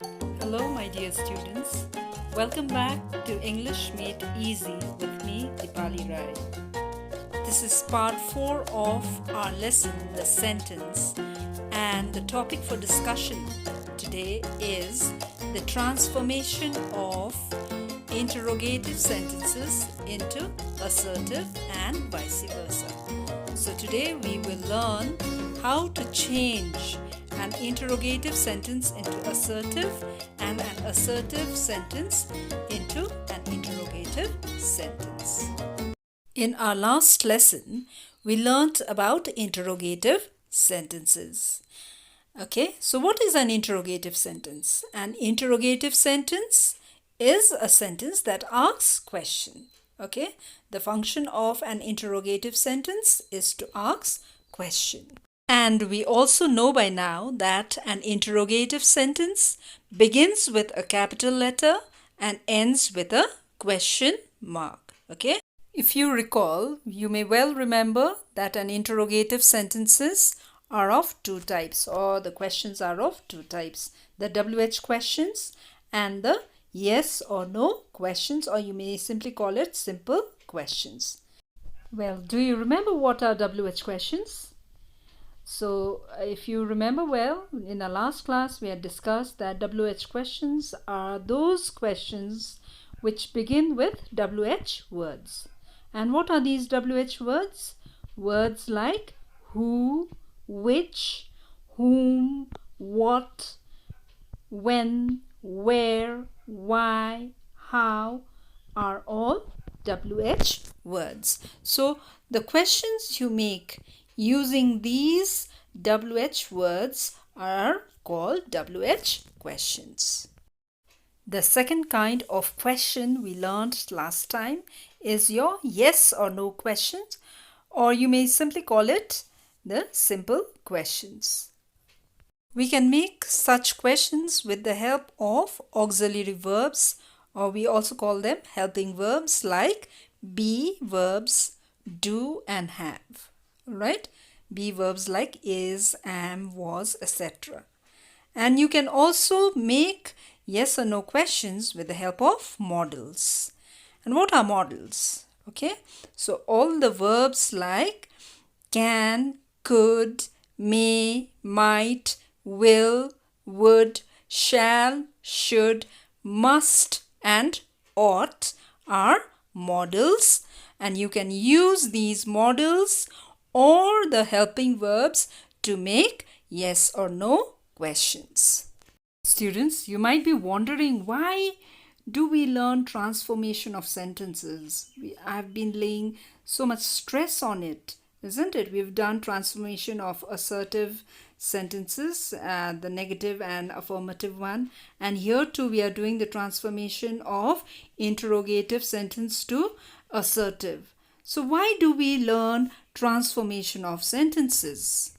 Hello, my dear students. Welcome back to English Made Easy with me, Dipali Rai. This is part 4 of our lesson, the sentence, and the topic for discussion today is the transformation of interrogative sentences into assertive and vice versa. So today we will learn how to change an interrogative sentence into assertive and an assertive sentence into an interrogative sentence. In our last lesson, we learnt about interrogative sentences. Okay, so what is an interrogative sentence? An interrogative sentence is a sentence that asks question. Okay, the function of an interrogative sentence is to ask question. And we also know by now that an interrogative sentence begins with a capital letter and ends with a question mark. Okay? If you recall, you may well remember that an interrogative sentences are of two types, or the questions are of two types. The WH questions and the yes or no questions, or you may simply call it simple questions. Well, do you remember what are WH questions? So, if you remember well, in our last class we had discussed that WH questions are those questions which begin with WH words. And what are these WH words? Words like who, which, whom, what, when, where, why, how are all WH words. So, the questions you make using these WH words are called WH questions. The second kind of question we learned last time is your yes or no questions, or you may simply call it the simple questions. We can make such questions with the help of auxiliary verbs, or we also call them helping verbs like be verbs, do and have. Right? Be verbs like is, am, was, etc. And you can also make yes or no questions with the help of modals. And what are modals? Okay, so all the verbs like can, could, may, might, will, would, shall, should, must and ought are modals, and you can use these modals or the helping verbs to make yes or no questions. Students, you might be wondering, why do we learn transformation of sentences? I've been laying so much stress on it, isn't it? We've done transformation of assertive sentences, the negative and affirmative one, and here too we are doing the transformation of interrogative sentence to assertive. So why do we learn transformation of sentences?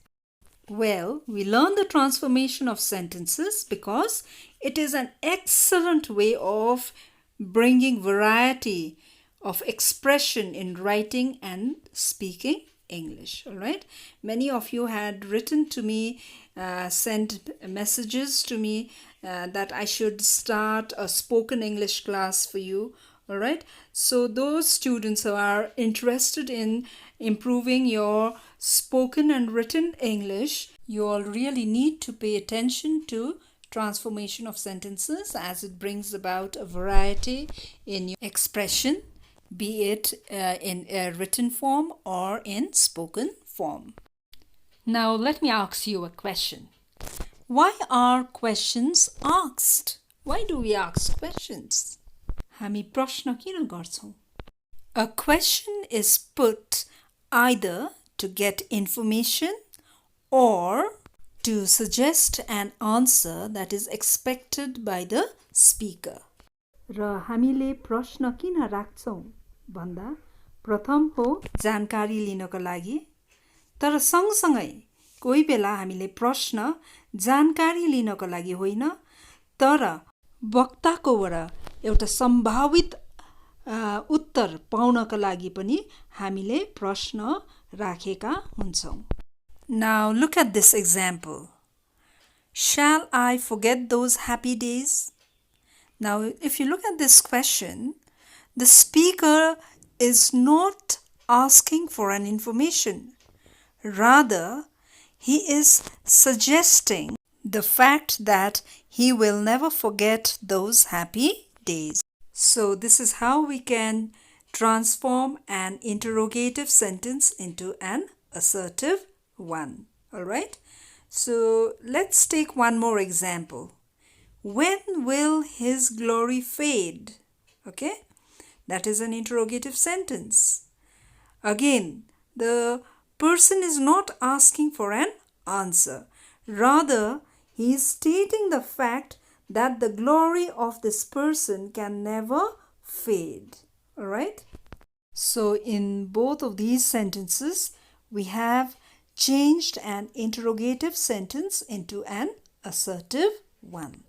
Well, we learn the transformation of sentences because it is an excellent way of bringing variety of expression in writing and speaking English. All right. Many of you had written to me, sent messages to me that I should start a spoken English class for you. All right. So those students who are interested in improving your spoken and written English, you all really need to pay attention to transformation of sentences, as it brings about a variety in your expression, be it in a written form or in spoken form. Now let me ask you a question. Why are questions asked? Why do we ask questions? हामी प्रश्न किन गर्छौं? A question is put either to get information or to suggest an answer that is expected by the speaker. र हामीले प्रश्न किन राख्छौं भन्दा प्रथम हो जानकारी लिनको लागि, तर सँगसँगै कोही बेला हामीले प्रश्न जानकारी लिनको लागि होइन, तर वक्ताकोबाट एउटा सम्भावित उत्तर पाउनका लागि पनि हामीले प्रश्न राखेका हुन्छौं. Now look at this example. Shall I forget those happy days? Now, if you look at this question, the speaker is not asking for an information. Rather, he is suggesting the fact that he will never forget those happy days. So, this is how we can transform an interrogative sentence into an assertive one. Alright? So, let's take one more example. When will his glory fade? Okay? That is an interrogative sentence. Again, the person is not asking for an answer. Rather, he is stating the fact that the glory of this person can never fade. Alright? So, in both of these sentences, we have changed an interrogative sentence into an assertive one.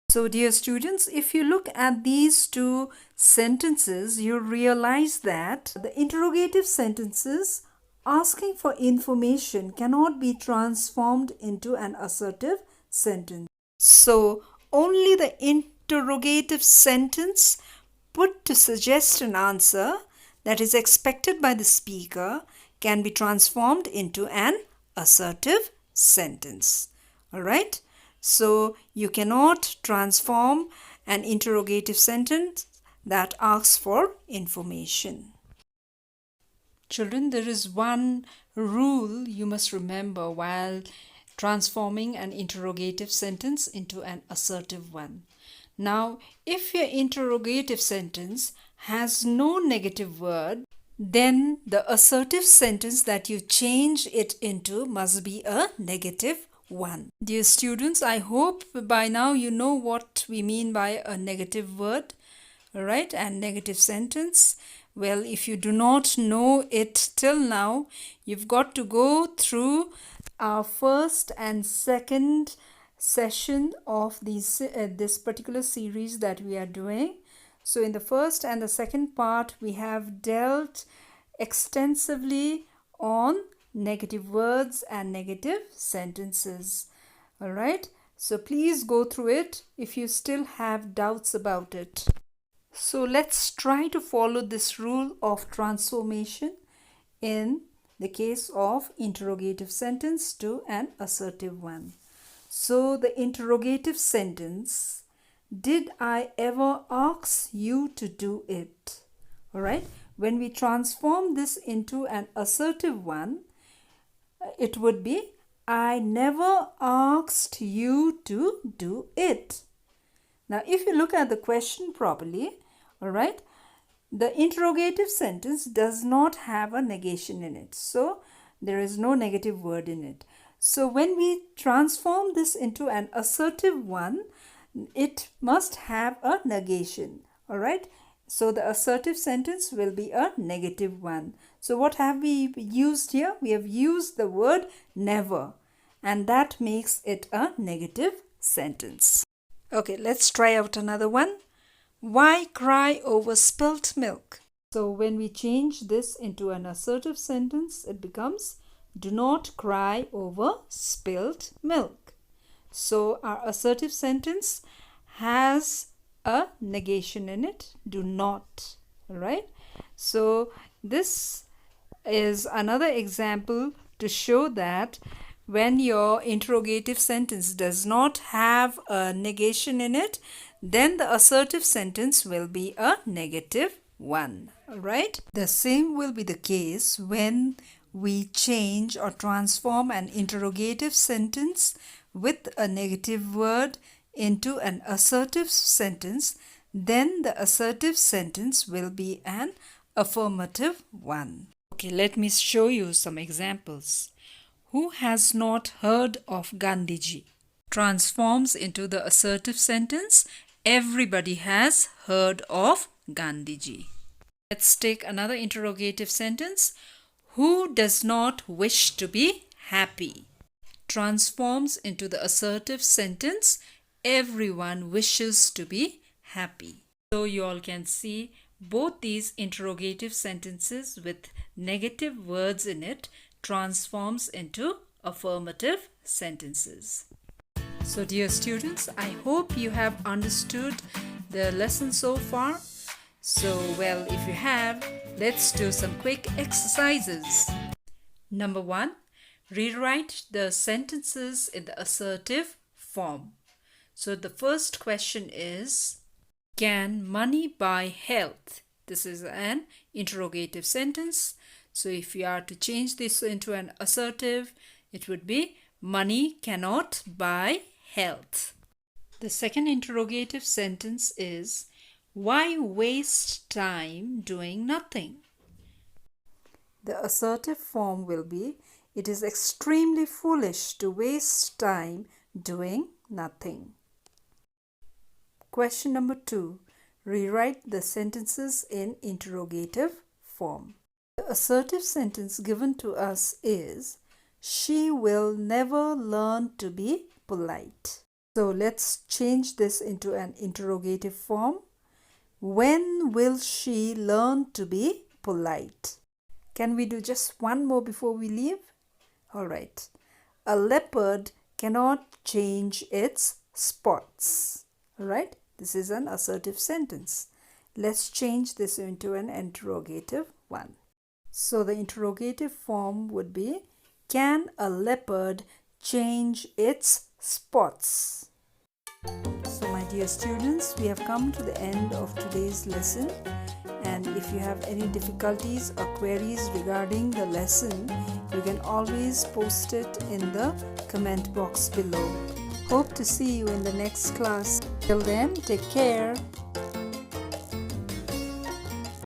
So, dear students, if you look at these two sentences, you realize that the interrogative sentences asking for information cannot be transformed into an assertive sentence. So, only the interrogative sentence put to suggest an answer that is expected by the speaker can be transformed into an assertive sentence. Alright? So, you cannot transform an interrogative sentence that asks for information. Children, there is one rule you must remember while transforming an interrogative sentence into an assertive one. Now, if your interrogative sentence has no negative word, then the assertive sentence that you change it into must be a negative one. Dear students, I hope by now you know what we mean by a negative word, alright, and negative sentence. Well, if you do not know it till now, you've got to go through our first and second session of this particular series that we are doing. So in the first and the second part, we have dealt extensively on negative words and negative sentences. All right, so please go through it if you still have doubts about it. So let's try to follow this rule of transformation in the case of interrogative sentence to an assertive one. So the interrogative sentence, did I ever ask you to do it? All right, when we transform this into an assertive one, it would be, I never asked you to do it. Now, if you look at the question properly, all right, the interrogative sentence does not have a negation in it. So, there is no negative word in it. So, when we transform this into an assertive one, it must have a negation. All right. So, the assertive sentence will be a negative one. So, what have we used here? We have used the word never, and that makes it a negative sentence. Okay, let's try out another one. Why cry over spilt milk? So, when we change this into an assertive sentence, it becomes, do not cry over spilt milk. So, our assertive sentence has a negation in it, do not. All right. So, this is another example to show that when your interrogative sentence does not have a negation in it, then the assertive sentence will be a negative one. All right. The same will be the case when we change or transform an interrogative sentence with a negative word into an assertive sentence, then the assertive sentence will be an affirmative one. Okay, let me show you some examples. Who has not heard of Gandhiji? Transforms into the assertive sentence, everybody has heard of Gandhiji. Let's take another interrogative sentence. Who does not wish to be happy? Transforms into the assertive sentence, everyone wishes to be happy. So you all can see both these interrogative sentences with negative words in it transforms into affirmative sentences. So dear students, I hope you have understood the lesson so far. So well, if you have, let's do some quick exercises. Number 1, rewrite the sentences in the assertive form. So the first question is, can money buy health? This is an interrogative sentence. So if you are to change this into an assertive, it would be, money cannot buy health. The second interrogative sentence is, why waste time doing nothing? The assertive form will be, it is extremely foolish to waste time doing nothing. Question number 2. Rewrite the sentences in interrogative form. The assertive sentence given to us is, she will never learn to be polite. So let's change this into an interrogative form. When will she learn to be polite? Can we do just one more before we leave? Alright. A leopard cannot change its spots. Alright. This is an assertive sentence. Let's change this into an interrogative one. So the interrogative form would be, can a leopard change its spots? So my dear students, we have come to the end of today's lesson. And if you have any difficulties or queries regarding the lesson, you can always post it in the comment box below. Hope to see you in the next class. Till then, take care.